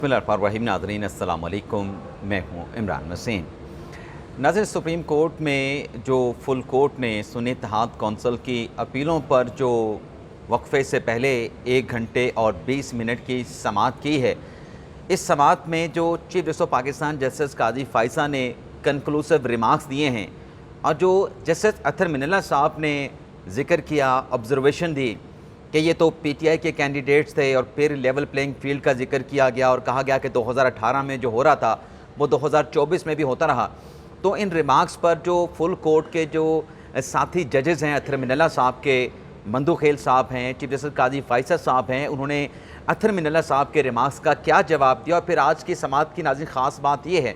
बिस्मिल्लाहिर्रहमानिर्रहीम। नाज़रीन अस्सलाम वालेकुम, मैं हूँ इमरान मसीन। नाज़रीन, सुप्रीम कोर्ट में जो फुल कोर्ट ने सुन्नी इत्तेहाद कौंसिल की अपीलों पर जो वक्फे से पहले 1 घंटे और 20 मिनट की समाअत की है, इस समाअत में जो chief justice of Pakistan justice Qazi Faiza ने कंक्लूसिव रिमार्क्स दिए हैं और जो जस्टिस अतर मिनल्ला साहब ने ज़िक्र किया, ऑब्जर्वेशन दी कि ये तो पीटीआई के कैंडिडेट्स थे और फिर लेवल प्लेइंग फील्ड का जिक्र किया गया और कहा गया कि 2018 में जो हो रहा था वो 2024 में भी होता रहा। तो इन रिमार्क्स पर जो फुल कोर्ट के जो साथी जजेस हैं, अतर मिनल्ला साहब के, मंदू खेल साहब हैं, चीफ जस्टिस काजी फ़ाइज़ा साहब हैं, उन्होंने अतर मिनल्ला साहब के रिमार्क्स का क्या जवाब दिया। और फिर आज की समाअत की नाज़रीन ख़ास बात यह है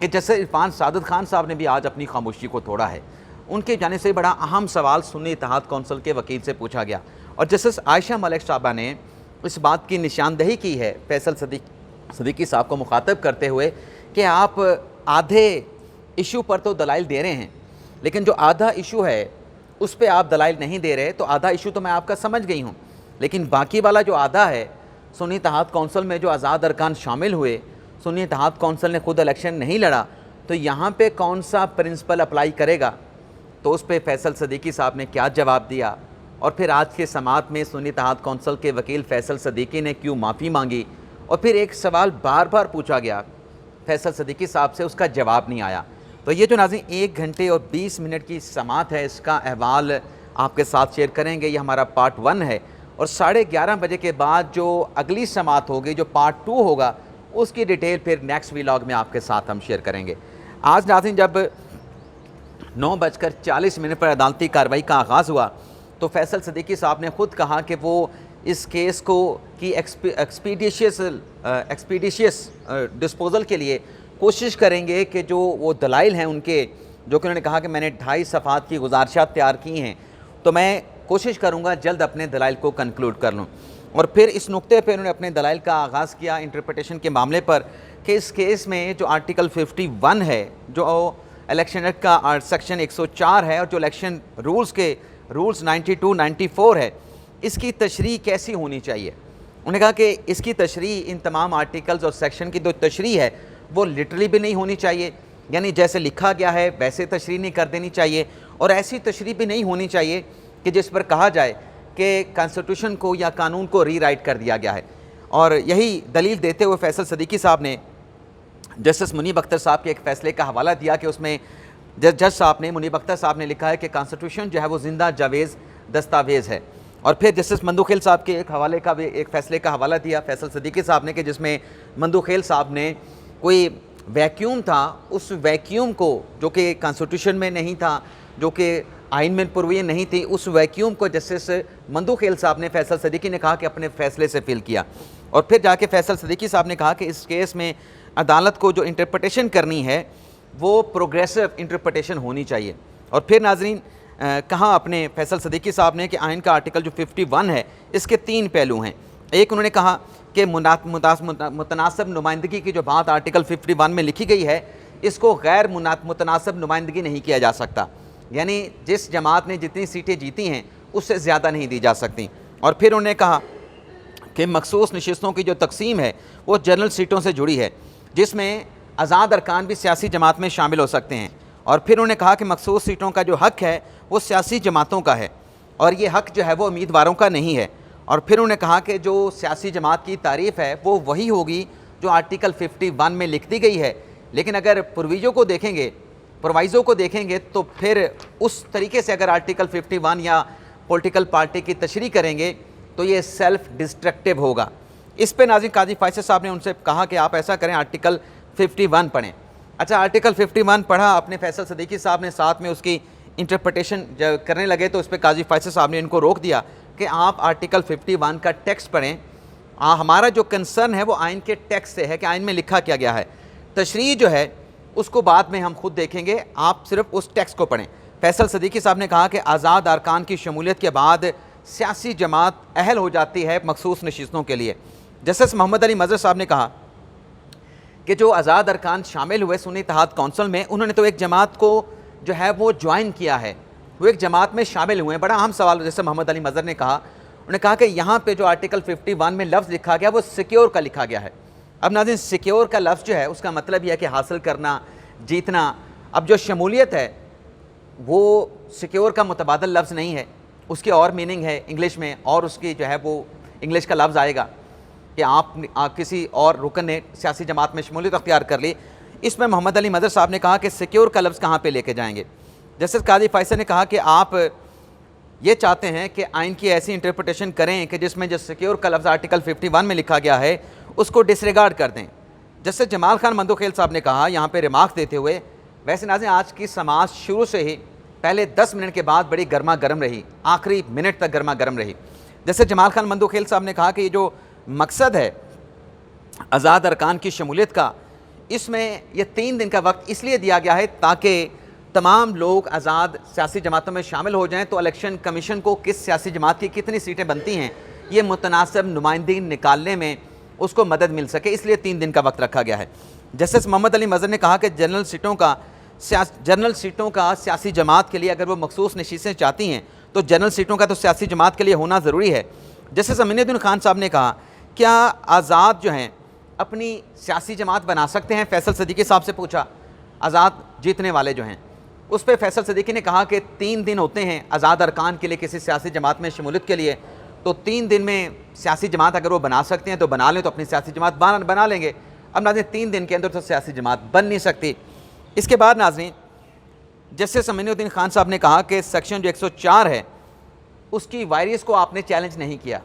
कि जस्टिस इरफान सादत खान साहब ने भी आज अपनी खामोशी को तोड़ा है। उनके जाने से बड़ा अहम सवाल सुन्नी इत्तेहाद कौंसिल के वकील से पूछा गया और जस्टिस आयशा मलिक साहबा ने इस बात की निशानदही की है फैसल सदीकी साहब को मुखातब करते हुए कि आप आधे इशू पर तो दलाइल दे रहे हैं, लेकिन जो आधा इशू है उस पर आप दलाइल नहीं दे रहे। तो आधा इशू तो मैं आपका समझ गई हूँ, लेकिन बाकी वाला जो आधा है, सुन्नी इत्तेहाद कौंसिल में जो आज़ाद अरकान शामिल हुए, सुन्नी इत्तेहाद कौंसिल ने खुद इलेक्शन नहीं लड़ा, तो यहाँ पर कौन सा प्रिंसिपल अप्लाई करेगा। तो उस पर फैसल सदीकी साहब ने क्या जवाब दिया। और फिर आज के समाअत में सुन्नी इत्तेहाद कौंसिल के वकील फैसल सदीकी ने क्यों माफ़ी मांगी। और फिर एक सवाल बार बार पूछा गया फैसल सदीकी साहब से, उसका जवाब नहीं आया। तो ये जो नाज़रीन 1 घंटे और 20 मिनट की समाअत है, इसका अहवाल आपके साथ शेयर करेंगे। ये हमारा पार्ट 1 है और 11:30 बजे के बाद जो अगली समाअत होगी, जो पार्ट 2 होगा, उसकी डिटेल फिर नेक्स्ट व्लॉग में आपके साथ हम शेयर करेंगे। आज नाज़रीन जब 9:40 पर अदालती कार्रवाई का आगाज़ हुआ तो फैसल सदीकी साहब ने ख़ुद कहा कि वो इस केस को की एक्सपीडिशियस डिस्पोज़ल के लिए कोशिश करेंगे कि जो वो दलाइल हैं उनके, जो कि उन्होंने कहा कि मैंने 2.5 सफ़ात की गुज़ारिशात तैयार की हैं, तो मैं कोशिश करूँगा जल्द अपने दलाइल को कंक्लूड कर लूँ। और फिर इस नुक्ते पर उन्होंने अपने दलाइल का आगाज़ किया इंटरप्रटेशन के मामले पर कि इस केस में जो आर्टिकल 51 है, जो इलेक्शन एक्ट का सेक्शन 104 है, और जो इलेक्शन रूल्स 92, 94 है, इसकी तशरीह कैसी होनी चाहिए। उन्होंने कहा कि इसकी तशरीह, इन तमाम आर्टिकल्स और सेक्शन की जो तशरीह है वो लिटरली भी नहीं होनी चाहिए, यानी जैसे लिखा गया है वैसे तशरीह नहीं कर देनी चाहिए, और ऐसी तशरीह भी नहीं होनी चाहिए कि जिस पर कहा जाए कि कॉन्स्टिट्यूशन को या कानून को रीराइट कर दिया गया है। और यही दलील देते हुए फैसल सदीकी साहब ने जस्टिस मुनीब अख्तर साहब के एक फ़ैसले का हवाला दिया कि उसमें जज साहब ने, मुनीब अख्तर साहब ने लिखा है कि कॉन्स्टिट्यूशन जो है वो ज़िंदा जावेज़ दस्तावेज़ है। और फिर जस्टिस मंदू खेल साहब के एक हवाले का भी, एक फ़ैसले का हवाला दिया फैसल सदीकी साहब ने, कि जिसमें मंदू खेल साहब ने कोई वैक्यूम था, उस वैक्यूम को जो कि कॉन्स्टिट्यूशन में नहीं था, जो कि आइन में पुरवियन नहीं थी, उस वैक्यूम को जस्टिस मंदू खेल साहब ने, फैसल सदीकी ने कहा कि अपने फ़ैसले से फिल किया। और फिर जाके फैसल सदीकी साहब ने कहा कि इस केस में अदालत को जो इंटरप्रटेशन करनी है वो प्रोग्रेसिव इंटरप्रटेशन होनी चाहिए। और फिर नाजरीन कहा अपने फैसल सदीकी साहब ने कि आइन का आर्टिकल जो 51 है, इसके 3 पहलू हैं। एक, उन्होंने कहा कि मुतनासिब नुमाइंदगी की जो बात आर्टिकल 51 में लिखी गई है, इसको गैर मुतनासिब नुमाइंदगी नहीं किया जा सकता, यानी जिस जमात ने जितनी सीटें जीती हैं उससे ज़्यादा नहीं दी जा सकती। और फिर उन्होंने कहा कि मखसूस नशिस्तों की जो तकसीम है वो जनरल सीटों से जुड़ी है, जिसमें आज़ाद अरकान भी सियासी जमात में शामिल हो सकते हैं। और फिर उन्होंने कहा कि मखसूस सीटों का जो हक़ है वो सियासी जमातों का है और ये हक़ जो है वो उम्मीदवारों का नहीं है। और फिर उन्होंने कहा कि जो सियासी जमात की तारीफ़ है वो वही होगी जो आर्टिकल 51 में लिख दी गई है, लेकिन अगर प्रोवाइज़ों को देखेंगे तो फिर उस तरीके से अगर आर्टिकल 51 या पॉलिटिकल पार्टी की तशरीह करेंगे तो ये सेल्फ डिस्ट्रक्टिव होगा। इस पर नाज़रीन काजी फ़ाइज़ा साहब ने उनसे कहा कि आप ऐसा करें, आर्टिकल 51 पढ़ें। अच्छा, आर्टिकल 51 पढ़ा अपने फैसल सदीकी साहब ने, साथ में उसकी इंटरप्रटेशन जब करने लगे तो उस पर काजी फ़ाइज़ा साहब ने इनको रोक दिया कि आप आर्टिकल 51 का टेक्स्ट पढ़ें। हमारा जो कंसर्न है वो आइन के टेक्स्ट से है कि आइन में लिखा क्या गया है, तशरीह जो है उसको बाद में हम खुद देखेंगे, आप सिर्फ उस टेक्स्ट को पढ़ें। फैसल सदीकी साहब ने कहा कि आज़ाद अरकान की शमूलियत के बाद सियासी जमात अहल हो जाती है मखसूस नशिस्तों के लिए। जस्टिस मोहम्मद अली मज़हर साहब ने कहा कि जो आज़ाद अरकान शामिल हुए सुन्नी इत्तेहाद कौंसिल में, उन्होंने तो एक जमात को जो है वो ज्वाइन किया है, वो एक जमात में शामिल हुए हैं। बड़ा अहम सवाल जैसे मोहम्मद अली मज़हर ने कहा, उन्होंने कहा कि यहाँ पे जो आर्टिकल 51 में लफ्ज़ लिखा गया वो सिक्योर का लिखा गया है, अब नाज़रीन, सिक्योर का लफ्ज़ जो है उसका मतलब यह है कि हासिल करना, जीतना। अब जो शमूलियत है वो सिक्योर का मुतबादल लफ्ज़ नहीं है, उसकी और मीनिंग है इंग्लिश में, और उसकी जो है वो इंग्लिश का लफ्ज़ आएगा कि आप किसी और रुकन ने सियासी जमात में शमूलियत अख्तियार कर ली। इसमें मोहम्मद अली मदर साहब ने कहा कि सिक्योर का लफ्ज़ कहाँ पे लेके जाएंगे। जस्टिस काजी फैसल ने कहा कि आप ये चाहते हैं कि आइन की ऐसी इंटरप्रिटेशन करें कि जिसमें जो सिक्योर का लफ्ज़ आर्टिकल 51 में लिखा गया है उसको डिसरिगार्ड कर दें। जस्टिस जमाल खान मंदोखेल साहब ने कहा यहाँ पे रिमार्क देते हुए, वैसे नाज़रीन आज की समाज शुरू से ही पहले 10 मिनट के बाद बड़ी गर्मा गर्म रही, आखिरी मिनट तक गर्मा गर्म रही। जैसे जमाल खान मंदोखेल साहब ने कहा कि ये जो मकसद है आज़ाद अरकान की शमूलियत का, इसमें यह 3 दिन का वक्त इसलिए दिया गया है ताकि तमाम लोग आज़ाद सियासी जमातों में शामिल हो जाएं, तो इलेक्शन कमीशन को किस सियासी जमात की कितनी सीटें बनती हैं ये मुतनासिब नुमाइंदगी निकालने में उसको मदद मिल सके, इसलिए 3 दिन का वक्त रखा गया है। जस्टिस मोहम्मद अली मज़हर ने कहा कि जनरल सीटों का सियासी जमात के लिए अगर वो मखसूस नशीसें चाहती हैं तो जनरल सीटों का तो सियासी जमात के लिए होना ज़रूरी है। जस्टिस अमीनुद्दीन खान साहब ने कहा, क्या आज़ाद जो हैं अपनी सियासी जमात बना सकते हैं? फैसल सदीकी साहब से पूछा, आज़ाद जीतने वाले जो हैं, उस पर फैसल सदीकी ने कहा कि 3 दिन होते हैं आज़ाद अरकान के लिए किसी सियासी जमात में शमूलियत के लिए, तो 3 दिन में सियासी जमात अगर वो बना सकते हैं तो बना लें, तो अपनी सियासी जमात बना लेंगे। अब नाज़रीन 3 दिन के अंदर तो सियासी जमात बन नहीं सकती। इसके बाद नाज़रीन जस्टिस अमीनुद्दीन खान साहब ने कहा कि सेक्शन जो 104 है उसकी वायरेस को आपने चैलेंज नहीं किया।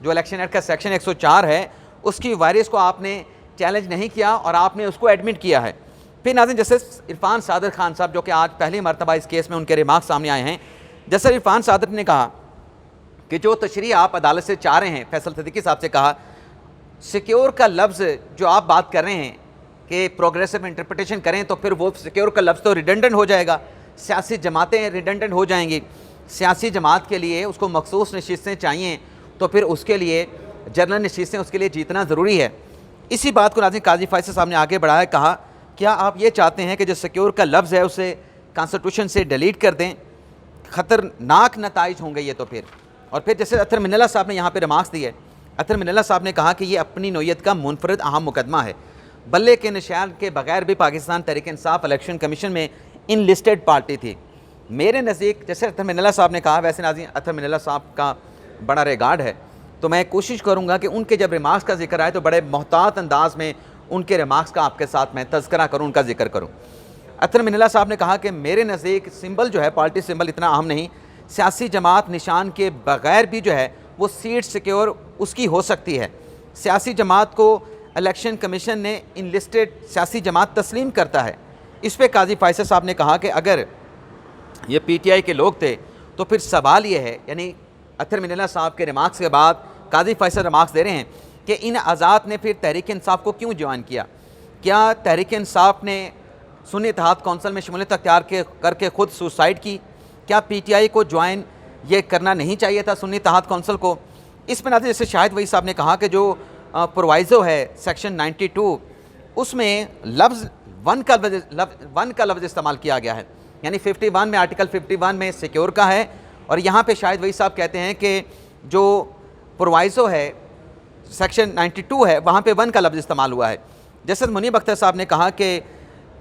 जो इलेक्शन एक्ट का सेक्शन 104 है उसकी वायरेस को आपने चैलेंज नहीं किया और आपने उसको एडमिट किया है। फिर नाज़रीन जस्टिस इरफान सादर खान साहब, जो कि आज पहली मरतबा इस केस में उनके रिमार्क सामने आए हैं, जस्टिस इरफान सादर ने कहा कि जो तशरीह आप अदालत से चाह रहे हैं, फैसल सदीकी साहब से कहा, सिक्योर का लफ्ज़ जो आप बात कर रहे हैं कि प्रोग्रेसिव इंटरप्रिटेशन करें तो फिर वो सिक्योर का लफ्ज़ तो रिडंडेंट हो जाएगा, सियासी जमातें रिडंडेंट हो जाएंगी। सियासी जमात के लिए उसको मखसूस नशीसें चाहिए, तो फिर उसके लिए जनरल नशीसें उसके लिए जीतना ज़रूरी है। इसी बात को नाज़रीन काजी फैसल साहब ने आगे बढ़ाया, कहा क्या आप ये चाहते हैं कि जो सिक्योर का लफ्ज़ है उसे कॉन्स्टिट्यूशन से डिलीट कर दें? ख़तरनाक नताइज होंगे ये तो फिर। और फिर जैसे अतर मिनल्ला साहब ने यहाँ पे रिमार्क्स दिए, अतर मिनल्ला साहब ने कहा कि ये अपनी नौयत का मुनफरद अहम मुकदमा है, बल्ले के निशान के बगैर भी पाकिस्तान तहरीक इंसाफ इलेक्शन कमीशन में इनलिस्टेड पार्टी थी। मेरे नज़दीक, जैसे अतर मिनल्ला साहब ने कहा, वैसे नाज़रीन अतर मिनल्ला साहब का बड़ा रिगार्ड है, तो मैं कोशिश करूँगा कि उनके जब रिमार्क्स का जिक्र आए तो बड़े मोहतात अंदाज में उनके रिमार्क्स का आपके साथ मैं तज़किरा करूँ, उनका जिक्र करूँ। अतर मिनल्ला साहब ने कहा कि मेरे नज़दीक सिंबल जो है, पार्टी सिंबल इतना अहम नहीं, सियासी जमात निशान के बगैर भी जो है वो सीट सिक्योर उसकी हो सकती है। सियासी जमात को इलेक्शन कमीशन ने इनलिस्टेड सियासी जमात तस्लीम करता है। इस पर काजी फैसल साहब ने कहा कि अगर ये PTI के लोग थे तो फिर सवाल ये है, यानी अतर मिनल्ला साहब के रिमार्क्स के बाद काजी फैसल रिमार्क्स दे रहे हैं कि इन आज़ाद ने फिर तहरीक इंसाफ को क्यों ज्वाइन किया? क्या तहरीक इंसाफ ने सुन्नी इत्तेहाद कौंसिल में शमूलियत अख्तियार करके ख़ुद सुसाइड की? क्या PTI को ज्वाइन ये करना नहीं चाहिए था सुन्नी इत्तेहाद कौंसिल को? इस पर नाज़रीन जैसे शाहिद वही साहब ने कहा कि जो प्रोवाइज़ो है सेक्शन 92 उसमें लफ्ज़ वन का लफ्ज़ इस्तेमाल किया गया है, यानी 51 में, आर्टिकल 51 में सिक्योर का है, और यहाँ पे शायद वही साहब कहते हैं कि जो प्रोवाइज़ो है सेक्शन 92 है वहाँ पे 1 का लफ्ज़ इस्तेमाल हुआ है। जस्टिस मुनीब अख्तर साहब ने कहा कि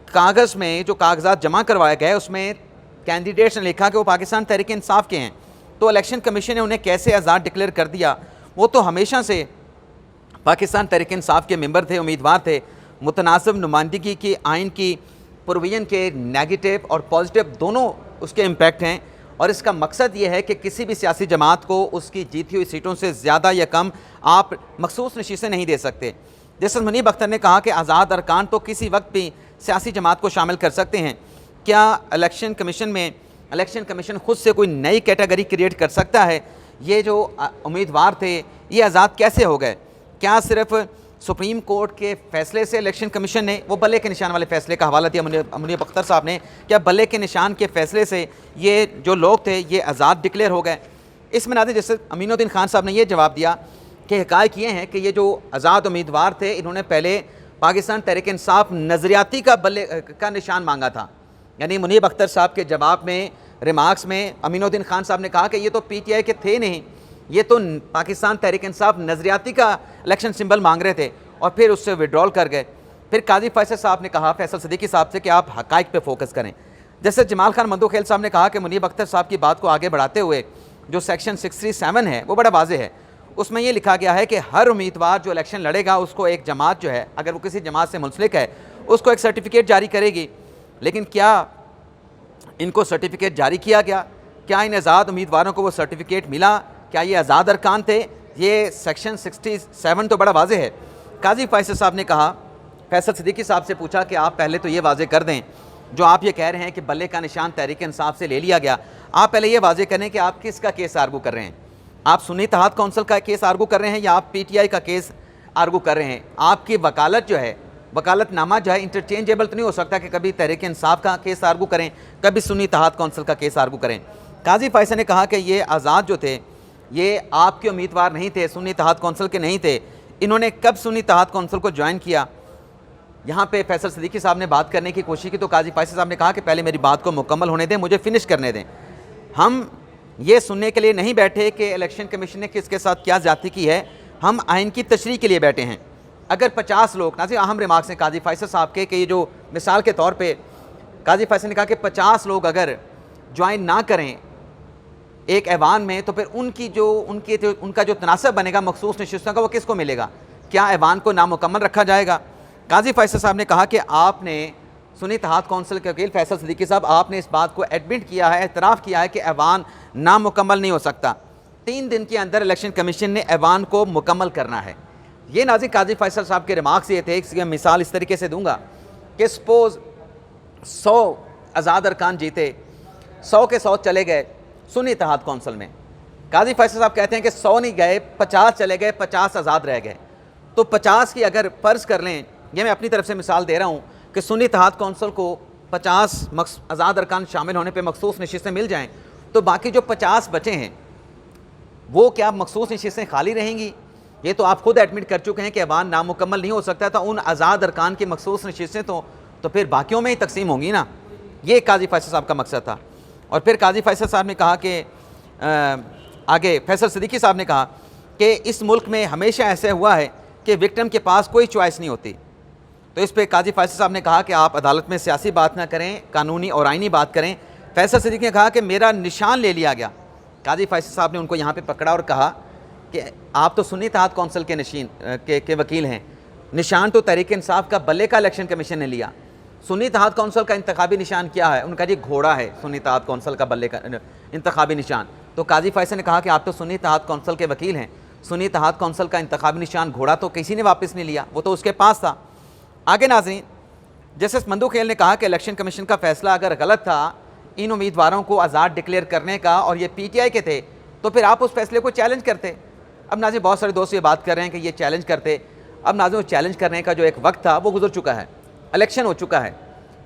कागज़ में जो कागजात जमा करवाए गए उसमें कैंडिडेट्स ने लिखा कि वो पाकिस्तान तहरीक इंसाफ के हैं, तो इलेक्शन कमीशन ने उन्हें कैसे आज़ाद डिक्लेयर कर दिया? वो तो हमेशा से पाकिस्तान तहरीक इंसाफ के मेंबर थे, उम्मीदवार थे। मुतनासिब नुमाइंदगी की आइन की प्रोविजन के नेगेटिव और पॉजिटिव दोनों उसके इम्पैक्ट हैं, और इसका मकसद ये है कि किसी भी सियासी जमात को उसकी जीती हुई सीटों से ज़्यादा या कम आप मखसूस नशीसें नहीं दे सकते। जस्टिस मुनीब अख्तर ने कहा कि आज़ाद अरकान तो किसी वक्त भी सियासी जमात को शामिल कर सकते हैं। क्या इलेक्शन कमीशन ख़ुद से कोई नई कैटेगरी क्रिएट कर सकता है? ये जो उम्मीदवार थे ये आज़ाद कैसे हो गए? क्या सिर्फ सुप्रीम कोर्ट के फैसले से इलेक्शन कमीशन ने, वो बल्ले के निशान वाले फैसले का हवाला दिया मुनीब अख्तर साहब ने, क्या बल्ले के निशान के फैसले से ये जो लोग थे ये आज़ाद डिक्लेयर हो गए? इसमें नाज़रीन जैसे अमीनुद्दीन खान साहब ने ये जवाब दिया कि हक़ाइक़ ये हैं कि ये जो आज़ाद उम्मीदवार थे इन्होंने पहले पाकिस्तान तहरीक इंसाफ नज़रियाती का बल्ले का निशान मांगा था। यानी मुनीब अख्तर साहब के जवाब में, रिमार्क्स में अमीनुद्दीन खान साहब ने कहा कि ये तो PTI के थे नहीं, ये तो पाकिस्तान तहरीक इंसाफ नज़रियाती का इलेक्शन सिंबल मांग रहे थे। और फिर उससे विड्रॉल कर गए। फिर काजी फैसल साहब ने कहा फैसल सिद्दीकी साहब से कि आप हकाइक पे फोकस करें। जैसे जमाल खान मंदोखेल साहब ने कहा कि मुनीब अख्तर साहब की बात को आगे बढ़ाते हुए जो सेक्शन 637 है वो बड़ा वाज़ेह है, उसमें ये लिखा गया है कि हर उम्मीदवार जो इलेक्शन लड़ेगा उसको एक जमात जो है, अगर वो किसी जमात से मुंसलिक है, उसको एक सर्टिफिकेट जारी करेगी। लेकिन क्या इनको सर्टिफिकेट जारी किया गया? क्या इन आज़ाद उम्मीदवारों को वो सर्टिफिकेट मिला? क्या ये आज़ाद अरकान थे? ये सेक्शन 67 तो बड़ा वाज़ेह है। काजी फैसल साहब ने कहा, फैसल सिद्दीकी साहब से पूछा कि आप पहले तो ये वाज़ेह कर दें, जो आप ये कह रहे हैं कि बल्ले का निशान तहरीक इंसाफ से ले लिया गया, आप पहले ये वाज़ेह करें कि आप किसका केस आर्गू कर रहे हैं। आप सुन्नी इत्तेहाद कौंसिल का केस आर्गू कर रहे हैं या आप PTI का केस आर्गू कर रहे हैं? आपकी वकालत जो है, वकालतनामा जो है, इंटरचेंजेबल तो नहीं हो सकता कि कभी तहरीक इंसाफ का केस आर्गू करें, कभी सुन्नी इत्तेहाद कौंसिल का केस आर्गू करें। काजी फैसल ने कहा कि ये आज़ाद जो थे ये आपके उम्मीदवार नहीं थे, सुन्नी इत्तेहाद कौंसिल के नहीं थे। इन्होंने कब सुन्नी इत्तेहाद कौंसिल को ज्वाइन किया? यहाँ पे फैसल सिद्दीकी साहब ने बात करने की कोशिश की तो काजी फैसल साहब ने कहा कि पहले मेरी बात को मुकम्मल होने दें, मुझे फिनिश करने दें। हम ये सुनने के लिए नहीं बैठे कि इलेक्शन कमीशन ने किसके साथ क्या ज़्यादती की है, हम आइन की तशरीह के लिए बैठे हैं। अगर 50 लोग, नाज़रीन अहम रिमार्क्स हैं काजी फैसल साहब के, कि ये जो मिसाल के तौर पे काजी फैसल ने कहा कि 50 लोग अगर ज्वाइन ना करें एक ऐवान में, तो फिर उनका जो तनासब बनेगा मखसूस नशिस्तों का, वो किसको मिलेगा? क्या ऐवान को नामुकम्मल रखा जाएगा? काजी फैसल साहब ने कहा कि आपने सुन्नी इत्तेहाद कौंसिल के वकील फैसल सिद्दीकी साहब, आपने इस बात को एडमिट किया है, एतराफ़ किया है कि ऐवान नामुकम्मल नहीं हो सकता। 3 दिन के अंदर इलेक्शन कमीशन ने ऐवान को मुकम्मल करना है। ये नाज़रीन काजी फैसल साहब के रिमार्क्स ये थे। एक मिसाल इस तरीके से दूंगा कि सपोज 100 आज़ाद अरकान जीते, 100 के 100 चले गए सुन्नी इत्तेहाद कौंसिल में। काजी फैसल साहब कहते हैं कि 100 नहीं गए, 50 चले गए, 50 आज़ाद रह गए। तो 50 की अगर फ़र्ज़ कर लें, ये मैं अपनी तरफ से मिसाल दे रहा हूँ कि सुन्नी इत्तेहाद कौंसिल को 50 आज़ाद अरकान शामिल होने पर मखसूस नशिस्तें मिल जाएँ, तो बाकी जो 50 बचे हैं वो क्या मखसूस नशिस्तें खाली रहेंगी? ये तो आप खुद एडमिट कर चुके हैं कि ऐवान नामुकम्मल नहीं हो सकता था। उन आज़ाद अरकान की मखसूस नशिस्तें तो फिर बाकियों में ही तकसीम होंगी ना। ये काजी फैसल साहब का मकसद था। और फिर काजी फैसल साहब ने कहा कि आगे फैसल सिद्दीकी साहब ने कहा कि इस मुल्क में हमेशा ऐसा हुआ है कि विक्टिम के पास कोई चॉइस नहीं होती। तो इस पर काजी फैसल साहब ने कहा कि आप अदालत में सियासी बात ना करें, कानूनी और आइनी बात करें। फैसल सिद्दीकी ने कहा कि मेरा निशान ले लिया गया। काजी फैसल साहब ने उनको यहाँ पे पकड़ा और कहा कि आप तो सुन्नी इत्तेहाद कौंसिल के के वकील हैं, निशान तो तहरीक इंसाफ का बल्ले का इलेक्शन कमीशन ने लिया। सुन्नी इत्तेहाद कौंसिल का इंतखाबी निशान क्या है? उनका जी घोड़ा है सुन्नी इत्तेहाद कौंसिल का बल्ले का इंतखाबी निशान। तो काजी फैसल ने कहा कि आप तो सुन्नी इत्तेहाद कौंसिल के वकील हैं, सुन्नी इत्तेहाद कौंसिल का इंतखाबी निशान घोड़ा तो किसी ने वापस नहीं लिया, वो तो उसके पास था। आगे नाज़रीन, जस्टिस मंदोखेल ने कहा कि इलेक्शन कमीशन का फैसला अगर गलत था इन उम्मीदवारों को आज़ाद डिक्लेयर करने का और ये PTI के थे, तो फिर आप उस फैसले को चैलेंज करते। अब नाज़रीन बहुत सारे दोस्त ये बात कर रहे हैं कि ये चैलेंज करते। अब नाज़रीन चैलेंज करने का जो एक वक्त था वो गुजर चुका है, इलेक्शन हो चुका है।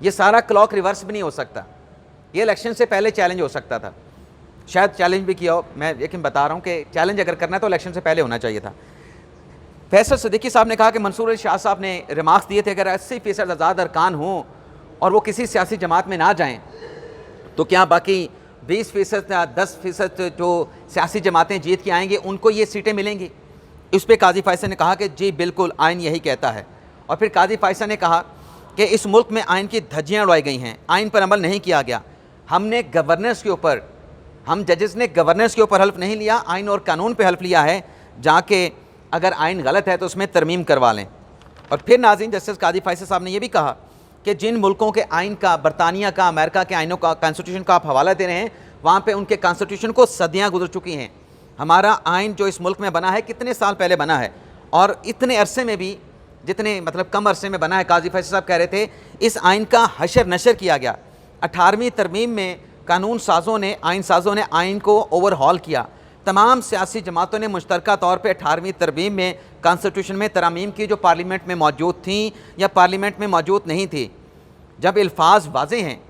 ये सारा क्लॉक रिवर्स भी नहीं हो सकता। ये इलेक्शन से पहले चैलेंज हो सकता था, शायद चैलेंज भी किया हो, मैं लेकिन बता रहा हूँ कि चैलेंज अगर करना है तो इलेक्शन से पहले होना चाहिए था। फैसल सिद्दीकी साहब ने कहा कि मंसूर अली शाह साहब ने रिमार्क्स दिए थे अगर 80% आज़ाद अरकान हों और वो किसी सियासी जमात में ना जाएँ, तो क्या बाकी 20% या 10% जो सियासी जमातें जीत के आएंगी उनको ये सीटें मिलेंगी? इस पर काजी फैसल ने कहा कि जी बिल्कुल, आइन यही कहता है। और फिर काजी फैसल ने कहा कि इस मुल्क में आइन की धज्जियाँ उड़ाई गई हैं, आइन पर अमल नहीं किया गया। हमने गवर्नेंस के ऊपर, हम जजेस ने गवर्नेंस के ऊपर हल्फ नहीं लिया, आइन और कानून पर हल्फ लिया है, जाके अगर आइन गलत है तो उसमें तरमीम करवा लें। और फिर नाज़रीन जस्टिस काजी फैसल साहब ने यह भी कहा कि जिन मुल्कों के आइन का, बरतानिया का, अमेरिका के आइनों का, कॉन्स्टिट्यूशन का आप हवाला दे रहे हैं, वहाँ पे उनके कॉन्स्टिट्यूशन को सदियाँ गुजर चुकी हैं। हमारा आइन जो इस मुल्क में बना है कितने साल पहले बना है, और इतने अरसे में भी, जितने मतलब कम अरसे में बना है, काजी फैसल साहब कह रहे थे इस आइन का हशर नशर किया गया। 18वीं तरमीम में कानून साज़ों ने, आइन साज़ों ने आइन को ओवरहॉल किया। तमाम सियासी जमातों ने मुश्तरका तौर पर 18वीं तरमीम में कॉन्स्टिट्यूशन में तरामीम की जो पार्लियामेंट में मौजूद थी या पार्लियामेंट में मौजूद नहीं थी। जब अल्फाज वाज़े हैं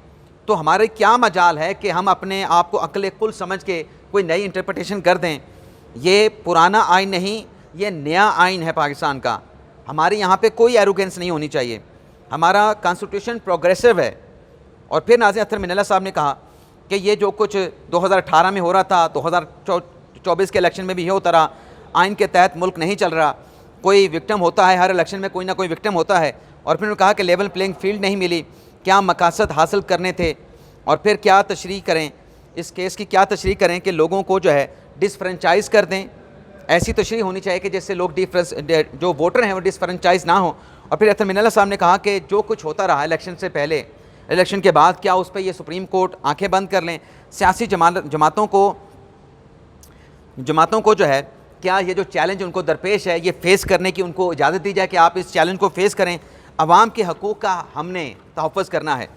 तो हमारे क्या मजाल है कि हम अपने आप को अक्ल कुल समझ के कोई नई इंटरप्रटेशन कर दें। ये पुराना आइन नहीं, ये नया आइन है पाकिस्तान का। हमारे यहाँ पे कोई एरोगेंस नहीं होनी चाहिए। हमारा कॉन्स्टिट्यूशन प्रोग्रेसिव है। और फिर नाज़िर अख्तर मिनल्ला साहब ने कहा कि ये जो कुछ 2018 में हो रहा था, 2024 के इलेक्शन में भी ये होता रहा, आइन के तहत मुल्क नहीं चल रहा। कोई विक्टिम होता है, हर इलेक्शन में कोई ना कोई विक्टिम होता है। और फिर उन्होंने कहा कि लेवल प्लेइंग फील्ड नहीं मिली, क्या मकासद हासिल करने थे, और फिर क्या तशरीह करें, इस केस की क्या तशरीह करें कि लोगों को जो है डिसफ्रेंचाइज कर दें। ऐसी तशरीह होनी चाहिए कि जिससे लोग जो वोटर हैं वो डिसफ्रेंचाइज ना हो। और फिर अतर मिनल्ला साहब ने कहा कि जो कुछ होता रहा इलेक्शन से पहले, इलेक्शन के बाद, क्या उस पर ये सुप्रीम कोर्ट आंखें बंद कर लें। सियासी जमातों को जो है क्या ये जो चैलेंज उनको दरपेश है ये फ़ेस करने की उनको इजाज़त दी जाए कि आप इस चैलेंज को फ़ेस करें। अवाम के हकूक़ का हमने तहफ़्फ़ुज़ करना है।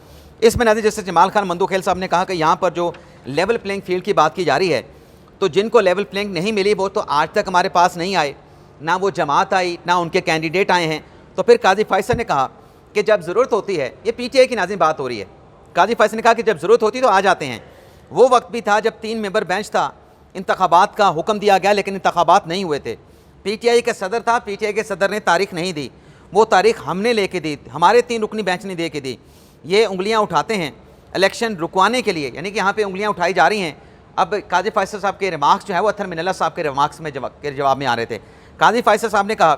इसमें नाज़रीन जैसे जमाल खान मंदोखेल साहब ने कहा कि यहाँ पर जो लेवल प्लेइंग फील्ड की बात की जा रही है, तो जिनको लेवल प्लेइंग नहीं मिली वो तो आज तक हमारे पास नहीं आए, ना वो जमात आई, ना उनके कैंडिडेट आए हैं। तो फिर काजी फैसल ने कहा कि जब ज़रूरत होती है, ये पीटीआई की नाज़रीन बात हो रही है, काजी फैसल ने कहा कि जब ज़रूरत होती तो आ जाते हैं। वो वक्त भी था जब 3 मेंबर बेंच था, इंतखाबात का हुक्म दिया गया लेकिन इंतखाबात नहीं हुए थे। पीटीआई का सदर था, पीटीआई के सदर ने तारीख नहीं दी, वो तारीख हमने लेके दी, हमारे 3 रुकनी बेंच ने दे के दी। ये उंगलियां उठाते हैं इलेक्शन रुकवाने के लिए, यानी कि यहाँ पे उंगलियां उठाई जा रही हैं। अब काजी फैसल साहब के रिमार्क्स जो है वो अतर मिनल्ला साहब के रिमार्क्स में जवाब में आ रहे थे। काजी फैसल साहब ने कहा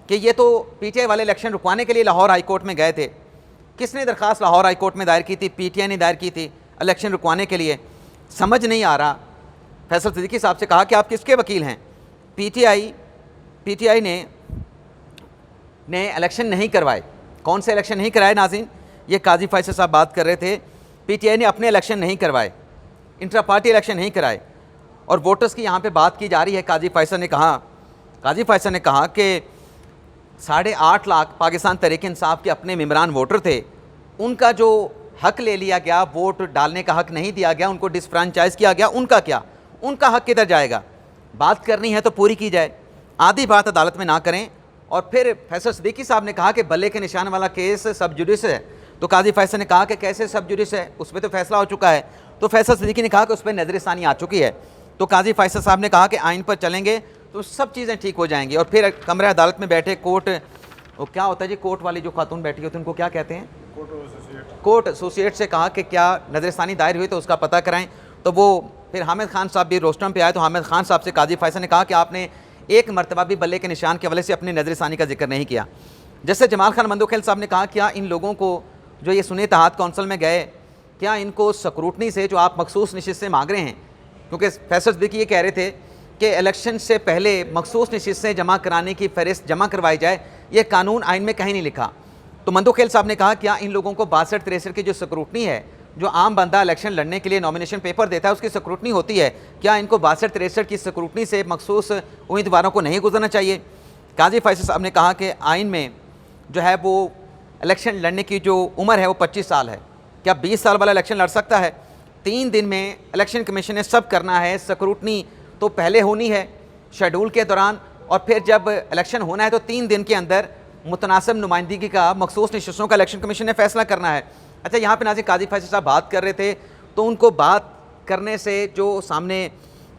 कि ये तो पीटीआई वाले इलेक्शन रुकवाने के लिए लाहौर हाई कोर्ट में गए थे। किसने दरख्वास्त लाहौर हाई कोर्ट में दायर की थी? पीटीआई ने दायर की थी इलेक्शन रुकवाने के लिए। समझ नहीं आ रहा। फैसल सिद्दीकी साहब से कहा कि आप किसके वकील हैं? पीटीआई ने इलेक्शन नहीं करवाए। कौन से इलेक्शन नहीं कराए नाज़रीन? ये काजी फैसल साहब बात कर रहे थे। पीटीआई ने अपने इलेक्शन नहीं करवाए, इंट्रा पार्टी इलेक्शन नहीं कराए। और वोटर्स की यहाँ पे बात की जा रही है। काजी फैसल ने कहा कि 8.5 लाख पाकिस्तान तहरीक इंसाफ के अपने मेंबरान वोटर थे, उनका जो हक ले लिया गया, वोट डालने का हक नहीं दिया गया, उनको डिसफ्रेंचाइज किया गया, उनका क्या? उनका हक किधर जाएगा? बात करनी है तो पूरी की जाए, आधी बात अदालत में ना करें। और फिर फैसल सिद्दीकी साहब ने कहा कि बल्ले के निशान वाला केस सब जुडिस है। तो काजी फैसल ने कहा कि कैसे सब जुडिस है, उस पर तो फैसला हो चुका है। तो फैसल सिद्दीकी ने कहा कि उस पर नज़रसानी आ चुकी है। तो काजी फैसल साहब ने कहा कि आइन पर चलेंगे तो सब चीज़ें ठीक हो जाएंगी। और फिर कमरे अदालत में बैठे कोर्ट, वो क्या होता है जी, कोर्ट वाली जो खातून बैठी होती है उनको क्या कहते हैं? कोर्ट एसोसिएट से कहा कि क्या नज़रसानी दायर हुई तो उसका पता कराएं। तो वो फिर हामिद खान साहब भी रोस्टम पे आए। तो हामिद खान साहब से काजी फैसल ने कहा कि आपने एक मरतबा भी बल्ले के निशान के हवाले से अपनी नज़रसानी का जिक्र नहीं किया। जैसे जमाल खान मंदोखेल साहब ने कहा, क्या इन लोगों को जो ये सुन्नी इत्तेहाद कौंसिल में गए, क्या इनको स्क्रूटनी से जो आप मखसूस नशिस्तें मांग रहे हैं? क्योंकि फैसल सिद्दीकी ये कह रहे थे कि इलेक्शन से पहले मखसूस नशिस्तें जमा कराने की फहरिस्त जमा करवाई जाए, ये कानून आइन में कहीं नहीं लिखा। तो मंदोखेल साहब ने कहा, क्या इन लोगों को 62-63 की जो स्क्रूटनी है, जो आम बंदा इलेक्शन लड़ने के लिए नॉमिनेशन पेपर देता है उसकी स्क्रूटनी होती है, क्या इनको 62-63 की स्क्रूटनी से मखसूस उम्मीदवारों को नहीं गुजरना चाहिए? काजी फैसल साहब ने कहा कि आइन में जो है वो इलेक्शन लड़ने की जो उम्र है वो 25 साल है। क्या 20 साल वाला इलेक्शन लड़ सकता है? 3 दिन में इलेक्शन कमीशन ने सब करना है। स्क्रूटनी तो पहले होनी है शेड्यूल के दौरान, और फिर जब इलेक्शन होना है तो 3 दिन के अंदर मुतनासिब नुमाइंदगी का मखसूस नशिस्तों का इलेक्शन कमीशन ने फैसला करना है। अच्छा, यहाँ पे नाज़रीन काजी फैसल साहब बात कर रहे थे, तो उनको बात करने से जो सामने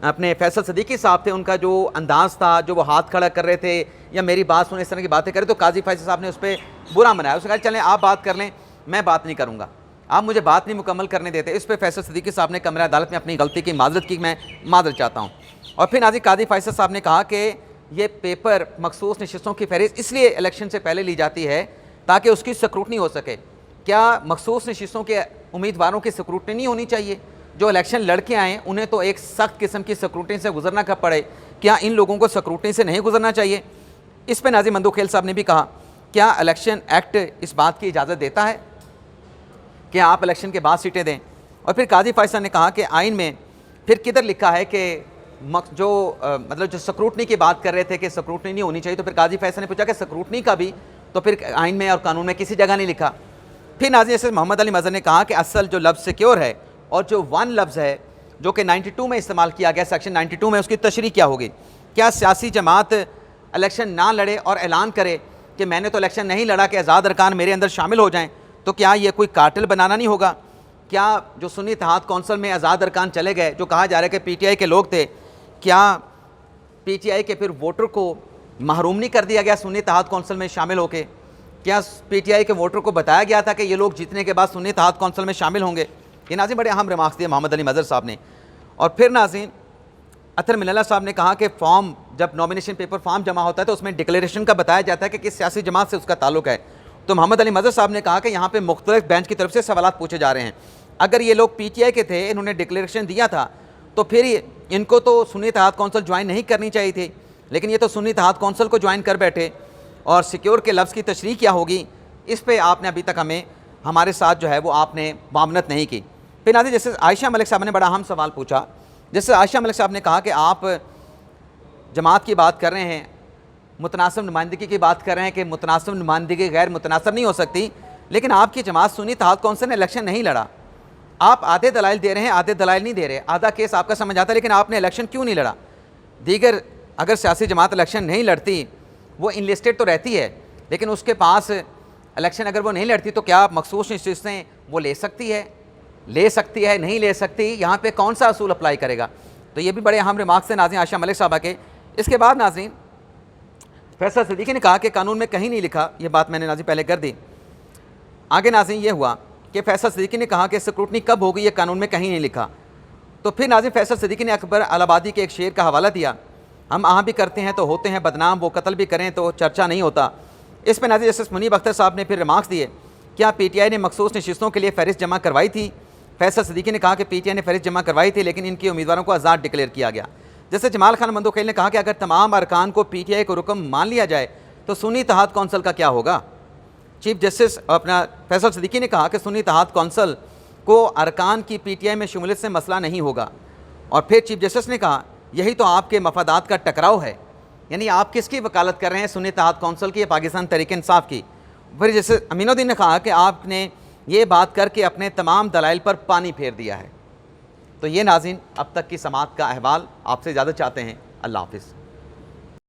अपने फैसल सिद्दीकी साहब थे, उनका जो अंदाज़ था, जो वो हाथ खड़ा कर रहे थे या मेरी बात सुने, इस तरह की बातें करें, तो काजी फैसल साहब ने उस पर बुरा मनाया। उसने कहा चलें आप बात कर लें, मैं बात नहीं करूँगा, आप मुझे बात नहीं मुकम्मल करने देते। इस पर फैसल सिद्दीकी साहब ने कमरा अदालत में अपनी गलती की माजरत की, मैं माजरत चाहता हूँ। और फिर नाज़रीन काजी फैसल साहब ने कहा कि ये पेपर मखसूस नशिस्तों की फहरिस्त इसलिए इलेक्शन से पहले ली जाती है ताकि उसकी स्क्रूटनी हो सके। क्या मखसूस नशिस्तों के उम्मीदवारों की स्क्रूटनी नहीं होनी चाहिए? जो इलेक्शन लड़के आएँ उन्हें तो एक सख्त किस्म की स्क्रूटनी से गुजरना कब पड़े, क्या इन लोगों को स्क्रूटनी से नहीं गुजरना चाहिए? इस पर नाज़रीन मंदोखेल साहब ने भी कहा, क्या इलेक्शन एक्ट इस बात की इजाज़त देता है कि आप इलेक्शन के बाद सीटें दें? और फिर काजी फैसल ने कहा कि आइन में फिर किधर लिखा है कि जो स्क्रूटनी की बात कर रहे थे कि स्क्रूटनी नहीं होनी चाहिए, तो फिर काजी फैसल ने पूछा कि स्क्रूटनी का भी तो फिर आइन में और कानून में किसी जगह नहीं लिखा। फिर नाज़रीन जैसे मोहम्मद अली मज़हर ने कहा कि असल जो लफ्ज़ सिक्योर है और जो वन लफ्ज़ है जो कि 92 में इस्तेमाल किया गया, सेक्शन 92 में, उसकी तशरीह क्या होगी? क्या सियासी जमात इलेक्शन ना लड़े और ऐलान करे कि मैंने तो इलेक्शन नहीं लड़ा कि आज़ाद अरकान मेरे अंदर शामिल हो जाएँ, तो क्या ये कोई कार्टेल बनाना नहीं होगा? क्या जो सुन्नी इत्तेहाद कौंसिल में आज़ाद अरकान चले गए, जो कहा जा रहा है कि पीटीआई के लोग थे, क्या पीटीआई के फिर वोटर को महरूम नहीं कर दिया गया सुन्नी इत्तेहाद कौंसिल में शामिल होकर? क्या पीटीआई के वोटर को बताया गया था कि ये लोग जीतने के बाद सुन्नी इत्तेहाद कौंसिल में शामिल होंगे? ये नाज़रीन बड़े अहम रिमार्क्स दिए मोहम्मद अली मज़हर साहब ने। और फिर नाज़रीन अतर मिल्ला साहब ने कहा कि फॉर्म, जब नॉमिनेशन पेपर फॉर्म जमा होता है तो उसमें डिक्लेरेशन का बताया जाता है कि किस सियासी जमात से उसका ताल्लुक है। तो मोहम्मद अली मजहर साहब ने कहा कि यहाँ पे मुख्तलिफ बेंच की तरफ से सवालात पूछे जा रहे हैं। अगर ये लोग PTI के थे, इन्होंने डिक्लेरेशन दिया था, तो फिर इनको तो सुन्नी इत्तेहाद कौंसिल ज्वाइन नहीं करनी चाहिए थी, लेकिन ये तो सुन्नी इत्तेहाद कौंसिल को ज्वाइन कर बैठे। और सिक्योर के लफ्ज़ की तशरीह क्या होगी, इस पर आपने अभी तक हमें, हमारे साथ जो है वो आपने मामनत नहीं की। फिर नाज़रीन, जैसे आयशा मलिक साहब ने बड़ा अहम सवाल पूछा, जैसे आयशा मलिक साहब ने कहा कि आप जमात की बात कर रहे हैं, मुतनासिब नुमाइंदगी की बात कर रहे हैं कि मुतनासिब नुमाइंदगी गैर मुतनासिब नहीं हो सकती, लेकिन आपकी जमात सुन्नी इत्तेहाद कौंसिल ने इलेक्शन नहीं लड़ा। आप आधे दलाइल दे रहे हैं, आधे दलाइल नहीं दे रहे, आधा केस आपका समझ आता है, लेकिन आपने इलेक्शन क्यों नहीं लड़ा? दीगर अगर सियासी जमात इलेक्शन नहीं लड़ती, वो इनलिस्टेड तो रहती है, लेकिन उसके पास इलेक्शन अगर वो नहीं लड़ती तो क्या मखसूस नशिस्तें वो ले सकती है? ले सकती है, नहीं ले सकती, यहाँ पे कौन सा असूल अप्लाई करेगा? तो ये भी बड़े अहम रिमार्क्स थे नाज़रीन आयशा मलिक साहबा के। इसके बाद नाज़रीन फैसल सिद्दीकी ने कहा कि कानून में कहीं नहीं लिखा, ये बात मैंने नाज़रीन पहले कर दी। आगे नाज़रीन ये हुआ कि फैसल सिद्दीकी ने कहा कि स्क्रूटनी कब होगी, ये कानून में कहीं नहीं लिखा। तो फिर नाज़रीन फैसल सिद्दीकी ने अकबर अलाहाबादी के एक शेर का हवाला दिया, हम आह भी करते हैं तो होते हैं बदनाम, वो कत्ल भी करें तो चर्चा नहीं होता। इस पर नाज़रीन जस्टिस मुनीब अख्तर साहब ने फिर रिमार्क्स दिए, क्या PTI ने मखसूस नशिस्तों के लिए फहरिस्त जमा करवाई थी? फैसल सिद्दीकी ने कहा कि PTI ने फहरिस्त जमा करवाई थी, लेकिन इनके उम्मीदवारों को आज़ाद डिक्लेयर किया गया। जैसे जमाल खान मंदोखेल ने कहा कि अगर तमाम अरकान को PTI को रुकम मान लिया जाए तो सुन्नी इत्तेहाद कौंसिल का क्या होगा? चीफ जस्टिस अपना फैसल सिद्दीकी ने कहा कि सुन्नी इत्तेहाद कौंसिल को अरकान की PTI में शमूलियत से मसला नहीं होगा। और फिर चीफ जस्टिस ने कहा यही तो आपके मफादात का टकराव है, यानी आप किसकी वकालत कर रहे हैं, सुन्नी इत्तेहाद कौंसिल की या पाकिस्तान तहरीक इंसाफ की? फिर जैसे अमीनुद्दीन ने कहा कि आपने ये बात करके अपने तमाम दलाइल पर पानी फेर दिया है। तो ये नाज़रीन अब तक की समाअत का अहवाल आपसे इजाज़त चाहते हैं। अल्लाह हाफ़िज़।